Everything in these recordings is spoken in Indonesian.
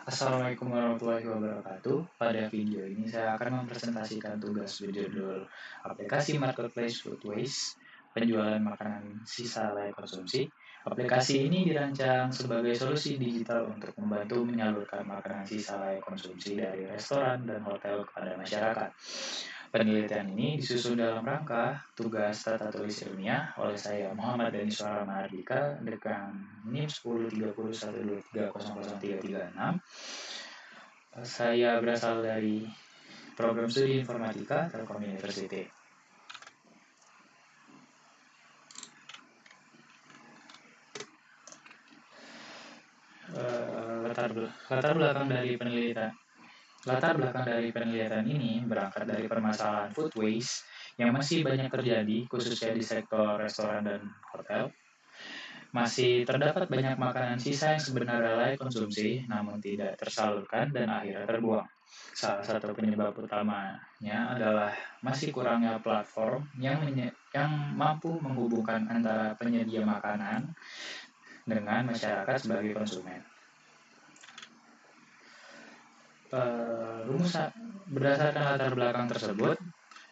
Assalamualaikum warahmatullahi wabarakatuh. Pada video ini saya akan mempresentasikan tugas berjudul Aplikasi Marketplace Foodways, penjualan makanan sisa layak konsumsi. Aplikasi ini dirancang sebagai solusi digital untuk membantu menyalurkan makanan sisa layak konsumsi dari restoran dan hotel kepada masyarakat. Penelitian ini disusun dalam rangka tugas tata tulis ilmiah oleh saya Muhammad Daniswara Mahardika dengan NIM 103012300336. Saya berasal dari program studi informatika Telkom University. Latar belakang dari penelitian ini berangkat dari permasalahan food waste yang masih banyak terjadi, khususnya di sektor restoran dan hotel. Masih terdapat banyak makanan sisa yang sebenarnya layak konsumsi, namun tidak tersalurkan dan akhirnya terbuang. Salah satu penyebab utamanya adalah masih kurangnya platform yang mampu menghubungkan antara penyedia makanan dengan masyarakat sebagai konsumen. Berdasarkan latar belakang tersebut,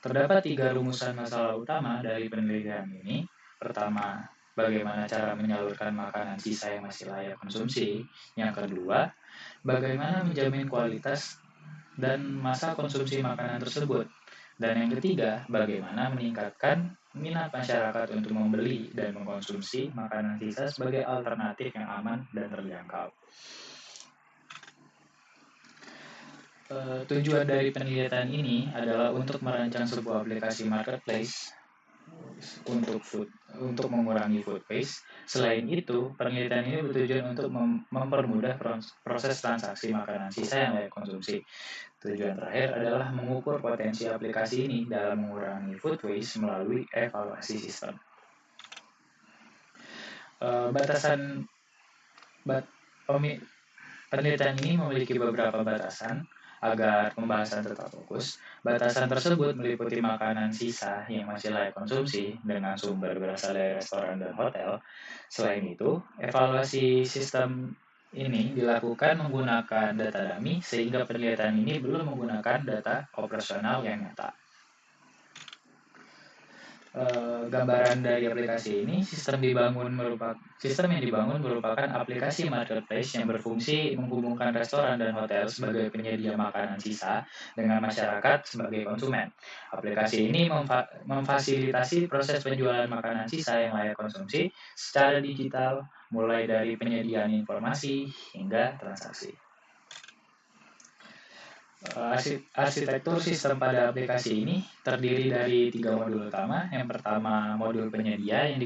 terdapat 3 rumusan masalah utama dari penelitian ini. Pertama, bagaimana cara menyalurkan makanan sisa yang masih layak konsumsi. Yang kedua, bagaimana menjamin kualitas dan masa konsumsi makanan tersebut. Dan yang ketiga, bagaimana meningkatkan minat masyarakat untuk membeli dan mengkonsumsi makanan sisa sebagai alternatif yang aman dan terjangkau. Tujuan dari penelitian ini adalah untuk merancang sebuah aplikasi marketplace untuk mengurangi food waste. Selain itu, penelitian ini bertujuan untuk mempermudah proses transaksi makanan sisa yang layak konsumsi. Tujuan terakhir adalah mengukur potensi aplikasi ini dalam mengurangi food waste melalui evaluasi sistem. Penelitian ini memiliki beberapa batasan agar pembahasan tetap fokus. Batasan tersebut meliputi makanan sisa yang masih layak konsumsi dengan sumber berasal dari restoran dan hotel. Selain itu, evaluasi sistem ini dilakukan menggunakan data dummy sehingga penelitian ini belum menggunakan data operasional yang nyata. Gambaran dari aplikasi ini, sistem yang dibangun merupakan aplikasi marketplace yang berfungsi menghubungkan restoran dan hotel sebagai penyedia makanan sisa dengan masyarakat sebagai konsumen. Aplikasi ini memfasilitasi proses penjualan makanan sisa yang layak konsumsi secara digital, mulai dari penyediaan informasi hingga transaksi. Arsitektur sistem pada aplikasi ini terdiri dari 3 modul utama. Yang pertama, modul penyedia yang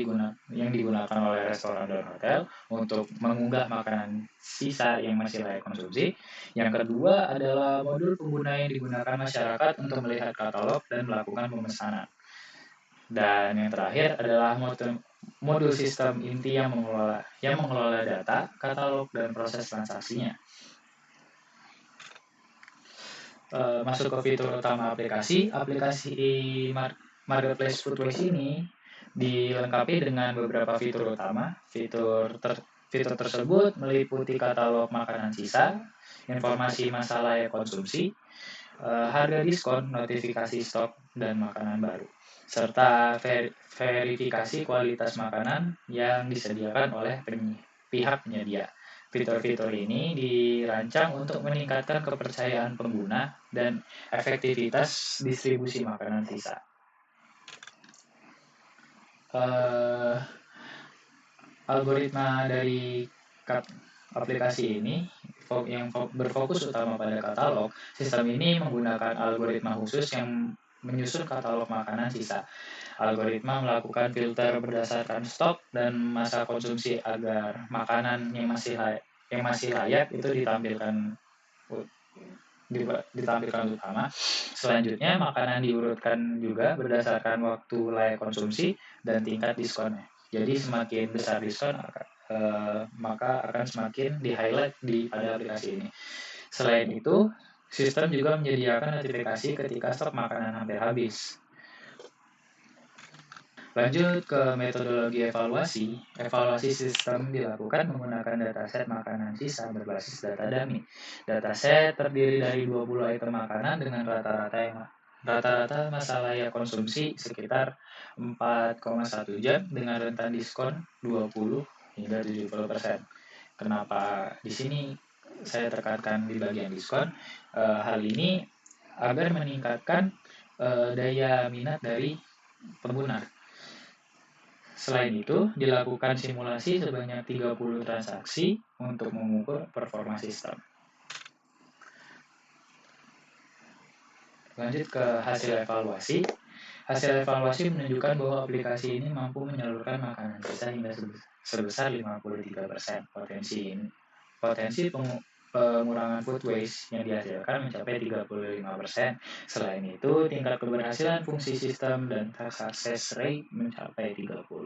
digunakan oleh restoran dan hotel untuk mengunggah makanan sisa yang masih layak konsumsi. Yang kedua adalah modul pengguna yang digunakan masyarakat untuk melihat katalog dan melakukan pemesanan. Dan yang terakhir adalah modul sistem inti yang mengelola data, katalog, dan proses transaksinya. Masuk ke fitur utama aplikasi Marketplace Foodways ini dilengkapi dengan beberapa fitur utama. Fitur tersebut meliputi katalog makanan sisa, informasi masa layak konsumsi, harga diskon, notifikasi stok, dan makanan baru, serta verifikasi kualitas makanan yang disediakan oleh pihak penyedia. Fitur-fitur ini dirancang untuk meningkatkan kepercayaan pengguna dan efektivitas distribusi makanan sisa. Algoritma dari aplikasi ini yang berfokus utama pada katalog. Sistem ini menggunakan algoritma khusus yang menyusun katalog makanan sisa. Algoritma melakukan filter berdasarkan stok dan masa konsumsi agar makanan yang masih layak itu ditampilkan utama. Selanjutnya, makanan diurutkan juga berdasarkan waktu layak konsumsi dan tingkat diskonnya. Jadi semakin besar diskon, maka akan semakin di-highlight pada aplikasi ini. Selain itu, sistem juga menyediakan notifikasi ketika stok makanan hampir habis. Lanjut ke metodologi evaluasi. Evaluasi sistem dilakukan menggunakan dataset makanan sisa berbasis data dummy. Dataset terdiri dari 20 item makanan dengan rata-rata masa layak konsumsi sekitar 4,1 jam dengan rentan diskon 20 hingga 70%. Kenapa di sini saya tekankan di bagian diskon? Hal ini agar meningkatkan daya minat dari pengguna. Selain itu, dilakukan simulasi sebanyak 30 transaksi untuk mengukur performa sistem. Lanjut ke hasil evaluasi. Hasil evaluasi menunjukkan bahwa aplikasi ini mampu menyalurkan makanan sisa hingga sebesar 53%. Potensi pengurangan food waste yang dihasilkan mencapai 35%. Selain itu, tingkat keberhasilan fungsi sistem dan success rate mencapai 90%.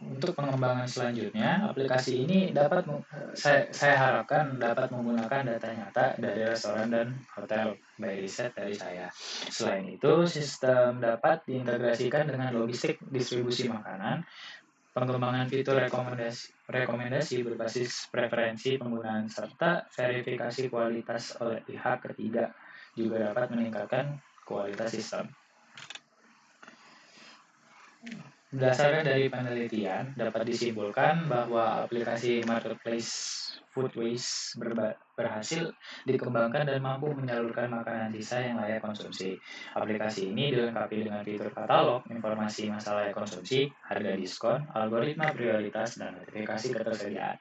Untuk pengembangan selanjutnya, aplikasi ini saya harapkan dapat menggunakan data nyata dari restoran dan hotel by riset dari saya. Selain itu, sistem dapat diintegrasikan dengan logistik distribusi makanan, pengembangan fitur rekomendasi berbasis preferensi penggunaan serta verifikasi kualitas oleh pihak ketiga juga dapat meningkatkan kualitas sistem. Berdasarkan dari penelitian, dapat disimpulkan bahwa aplikasi marketplace food waste berhasil dikembangkan dan mampu menyalurkan makanan sisa yang layak konsumsi. Aplikasi ini dilengkapi dengan fitur katalog, informasi masa layak konsumsi, harga diskon, algoritma prioritas, dan notifikasi ketersediaan.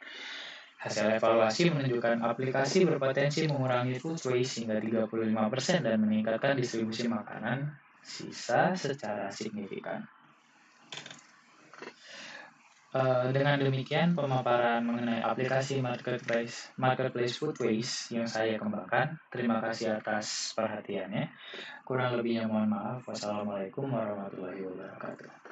Hasil evaluasi menunjukkan aplikasi berpotensi mengurangi food waste hingga 35% dan meningkatkan distribusi makanan sisa secara signifikan. Dengan demikian, pemaparan mengenai aplikasi marketplace food waste yang saya kembangkan. Terima kasih atas perhatiannya. Kurang lebihnya mohon maaf. Wassalamualaikum warahmatullahi wabarakatuh.